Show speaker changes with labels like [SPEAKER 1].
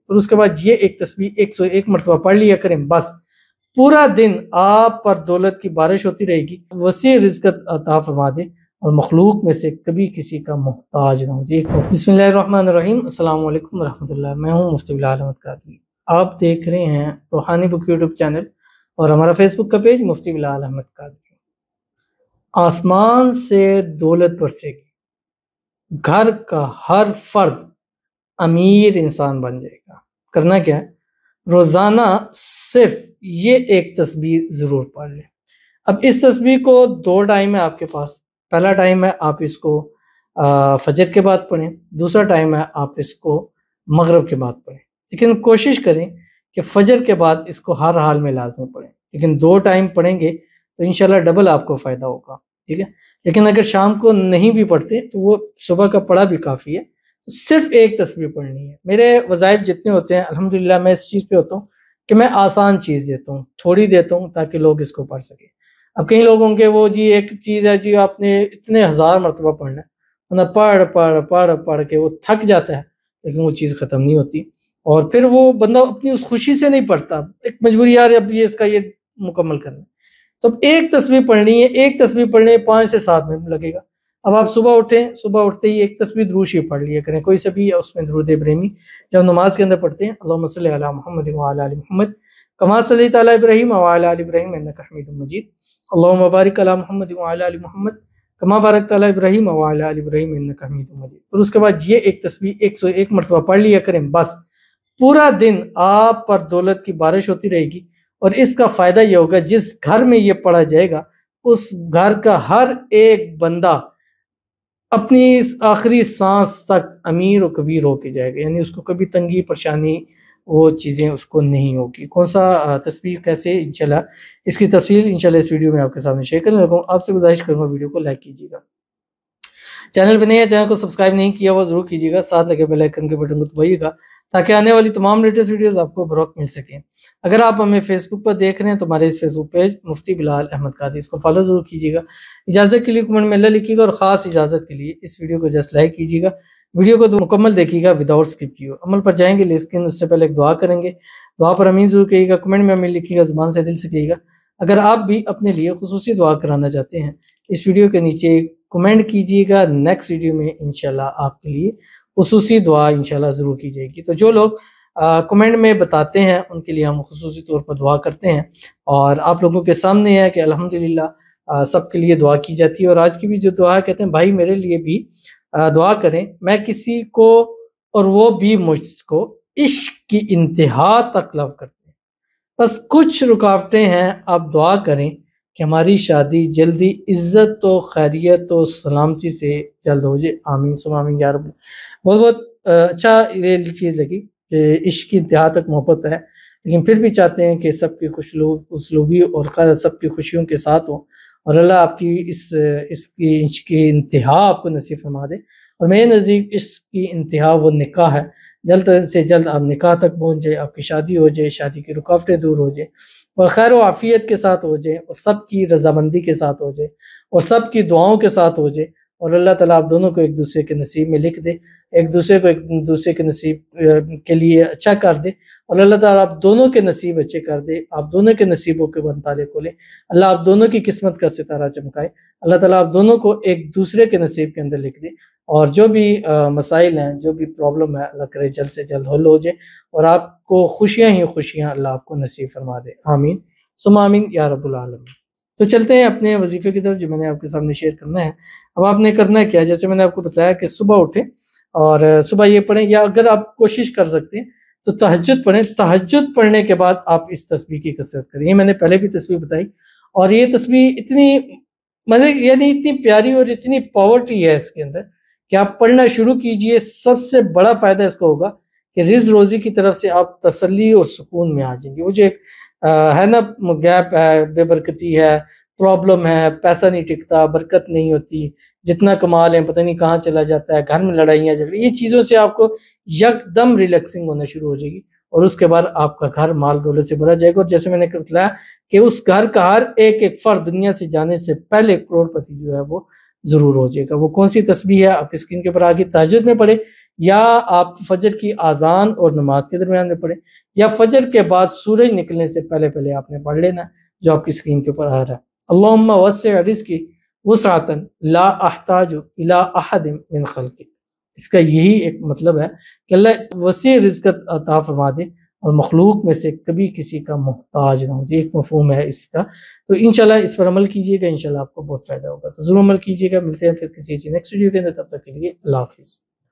[SPEAKER 1] اور اس کے بعد یہ ایک تسبیح 101 مرتبہ پڑھ لیا کریں، بس پورا دن آپ پر دولت کی بارش ہوتی رہے گی، وسیع رزق عطا فرما دے اور مخلوق میں سے کبھی کسی کا محتاج نہ ہو جائے۔ بسم اللہ الرحمن الرحیم، السلام علیکم ورحمۃ اللہ، میں ہوں مفتی بلال احمد قادری۔ آپ دیکھ رہے ہیں روحانی بک یوٹیوب چینل اور ہمارا فیس بک کا پیج مفتی بلال احمد قادری۔ آسمان سے دولت برسے گی، گھر کا ہر فرد امیر انسان بن جائے گا۔ کرنا کیا ہے؟ روزانہ صرف یہ ایک تسبیح ضرور پڑھ لیں۔ اب اس تسبیح کو 2 ٹائم ہے آپ کے پاس۔ پہلا ٹائم ہے آپ اس کو فجر کے بعد پڑھیں، دوسرا ٹائم ہے آپ اس کو مغرب کے بعد پڑھیں، لیکن کوشش کریں کہ فجر کے بعد اس کو ہر حال میں لازمی پڑھیں، لیکن 2 ٹائم پڑھیں گے تو انشاءاللہ ڈبل آپ کو فائدہ ہوگا، ٹھیک ہے۔ لیکن اگر شام کو نہیں بھی پڑھتے تو وہ صبح کا پڑھا بھی کافی ہے، تو صرف ایک تسبیح پڑھنی ہے۔ میرے وظائف جتنے ہوتے ہیں الحمدللہ میں اس چیز پہ ہوتا ہوں کہ میں آسان چیز دیتا ہوں، تھوڑی دیتا ہوں تاکہ لوگ اس کو پڑھ سکیں۔ اب کئی لوگوں کے وہ جی ایک چیز ہے جی آپ نے اتنے 1000 مرتبہ پڑھنا ہے، پڑھ کے وہ تھک جاتا ہے، لیکن وہ چیز ختم نہیں ہوتی، اور پھر وہ بندہ اپنی اس خوشی سے نہیں پڑھتا، ایک مجبوری یار اب یہ اس کا یہ مکمل کرنا ہے، تو اب ایک تسبیح پڑھنی ہے، ایک تسبیح پڑھنے 5 سے 7 منٹ لگے گا۔ اب آپ صبح اٹھیں، صبح اٹھتے ہی ایک تسبیح درود شریف پڑھ لیا کریں، کوئی سا بھی اس میں درود ابراہیمی جب نماز کے اندر پڑھتے ہیں، اللہم صلی علی محمد وعلی آل محمد کما صلیت علی ابراہیم وعلی آل ابراہیم انک حمید مجید، اللہم بارک علی محمد وعلی آل محمد کما بارکت علی ابراہیم وعلی آل ابراہیم انک حمید مجید، اور اس کے بعد یہ ایک تسبیح 101 مرتبہ پڑھ لیا کریں، بس پورا دن آپ پر دولت کی بارش ہوتی رہے گی، اور اس کا فائدہ یہ ہوگا جس گھر میں یہ پڑھا جائے گا اس گھر کا ہر ایک بندہ اپنی اس آخری سانس تک امیر و کبیر ہو کے جائے گا، یعنی اس کو کبھی تنگی پریشانی وہ چیزیں اس کو نہیں ہوگی۔ کون سا تسبیح کیسے، انشاءاللہ اس کی تفصیل انشاءاللہ اس ویڈیو میں آپ کے سامنے شیئر کرنے لگا ہوں۔ آپ سے گزارش کروں گا ویڈیو کو لائک کیجیے گا، چینل پہ نہیں ہے چینل کو سبسکرائب نہیں کیا وہ ضرور کیجیے گا، ساتھ لگے بیل آئکن کے بٹن کو دبائیے گا تاکہ آنے والی تمام لیٹسٹ ویڈیوز آپ کو بروقت مل سکیں۔ اگر آپ ہمیں فیس بک پر دیکھ رہے ہیں تو ہمارے اس فیس بک پیج مفتی بلال احمد قادری، اس کو فالو ضرور کیجیے گا۔ اجازت کے لیے کمنٹ میں اللہ لکھیے گا، اور خاص اجازت کے لیے اس ویڈیو کو جسٹ لائک کیجیے گا، ویڈیو کو مکمل دیکھیے گا وداؤٹ اسکپ کیے۔ عمل پر جائیں گے لیکن اس سے پہلے ایک دعا کریں گے، دعا پر امین ضرور کہیے گا، کمنٹ میں امین لکھیے گا، زبان سے دل سے کہیے گا۔ اگر آپ بھی اپنے لیے خصوصی دعا کرانا چاہتے ہیں اس ویڈیو کے نیچے کمنٹ کیجیے گا، نیکسٹ ویڈیو میں انشاءاللہ آپ کے لیے خصوصی دعا انشاءاللہ ضرور کی جائے گی۔ تو جو لوگ کمنٹ میں بتاتے ہیں ان کے لیے ہم خصوصی طور پر دعا کرتے ہیں، اور آپ لوگوں کے سامنے ہے کہ الحمدللہ سب کے لیے دعا کی جاتی ہے۔ اور آج کی بھی جو دعا کہتے ہیں بھائی میرے لیے بھی دعا کریں، میں کسی کو اور وہ بھی مجھ کو عشق کی انتہا تک لو کرتے ہیں، بس کچھ رکاوٹیں ہیں، آپ دعا کریں کہ ہماری شادی جلدی عزت و خیریت و سلامتی سے جلد ہو جائے، آمین ثم آمین یا رب۔ بہت بہت اچھا یہ چیز لگی کہ عشق کی انتہا تک محبت ہے، لیکن پھر بھی چاہتے ہیں کہ سب کی اسلوبی اور سب کی خوشیوں کے ساتھ ہو، اور اللہ آپ کی اس کی عشق کی انتہا آپ کو نصیب فرما دے۔ اور میرے نزدیک عشق کی انتہا وہ نکاح ہے، جلد سے جلد آپ نکاح تک پہنچ جائے، آپ کی شادی ہو جائے، شادی کی رکاوٹیں دور ہو جائے، اور خیر و عافیت کے ساتھ ہو جائے، اور سب کی رضامندی کے ساتھ ہو جائے، اور سب کی دعاؤں کے ساتھ ہو جائے، اور اللہ تعالیٰ آپ دونوں کو ایک دوسرے کے نصیب میں لکھ دے، ایک دوسرے کے نصیب کے لیے اچھا کر دے، اور اللہ تعالیٰ آپ دونوں کے نصیب اچھے کر دے، آپ دونوں کے نصیبوں کے تالے کھولے، اللہ آپ دونوں کی قسمت کا ستارہ چمکائے، اللہ تعالیٰ آپ دونوں کو ایک دوسرے کے نصیب کے اندر لکھ دے، اور جو بھی مسائل ہیں، جو بھی پرابلم ہے، اللہ کرے جلد سے جلد حل ہو جائے، اور آپ کو خوشیاں ہی خوشیاں اللہ آپ کو نصیب فرما دے، آمین ثم آمین یا رب العالمین۔ تو چلتے ہیں اپنے وظیفے کی طرف جو میں نے آپ کے سامنے شیئر کرنا ہے۔ اب آپ نے کرنا ہے کیا، جیسے میں نے آپ کو بتایا کہ صبح اٹھیں اور صبح یہ پڑھیں، یا اگر آپ کوشش کر سکتے ہیں تو تہجد پڑھیں، تہجد پڑھنے کے بعد آپ اس تسبیح کی کثرت کریں۔ یہ میں نے پہلے بھی تسبیح بتائی، اور یہ تسبیح اتنی یعنی اتنی پیاری اور اتنی پاورٹی ہے اس کے اندر کہ آپ پڑھنا شروع کیجئے۔ سب سے بڑا فائدہ اس کا ہوگا کہ رزق روزی کی طرف سے آپ تسلی اور سکون میں آ جائیں گے۔ وہ جو ایک ہے نا گیپ ہے، بے برکتی ہے، پرابلم ہے، پیسہ نہیں ٹکتا، برکت نہیں ہوتی، جتنا کما لیں پتہ نہیں کہاں چلا جاتا ہے، گھر میں لڑائیاں جھگڑے، یہ چیزوں سے آپ کو یکدم ریلیکسنگ ہونا شروع ہو جائے گی، اور اس کے بعد آپ کا گھر مال دولت سے بھرا جائے گا۔ اور جیسے میں نے بتایا کہ اس گھر کا ہر ایک فرد دنیا سے جانے سے پہلے کروڑ پتی جو ہے وہ ضرور ہو جائے گا۔ وہ کون سی تسبیح ہے آپ کی اسکرین کے اوپر آگے، تہجد میں پڑھے یا آپ فجر کی اذان اور نماز کے درمیان میں پڑھیں، یا فجر کے بعد سورج نکلنے سے پہلے پہلے آپ نے پڑھ لینا جو آپ کی اسکرین کے اوپر آ رہا ہے۔ اللہم وسع رزقی وسعۃ لا احتاج الی احد من خلقک، اس کا یہی ایک مطلب ہے کہ اللہ وسیع رزق عطا فرما دے اور مخلوق میں سے کبھی کسی کا محتاج نہ ہو، یہ ایک مفہوم ہے اس کا۔ تو انشاءاللہ اس پر عمل کیجیے گا، انشاءاللہ آپ کو بہت فائدہ ہوگا، تو ضرور عمل کیجیے گا۔ ملتے ہیں پھر کسی نیکسٹ ویڈیو کے اندر، تب تک کے لیے اللہ حافظ۔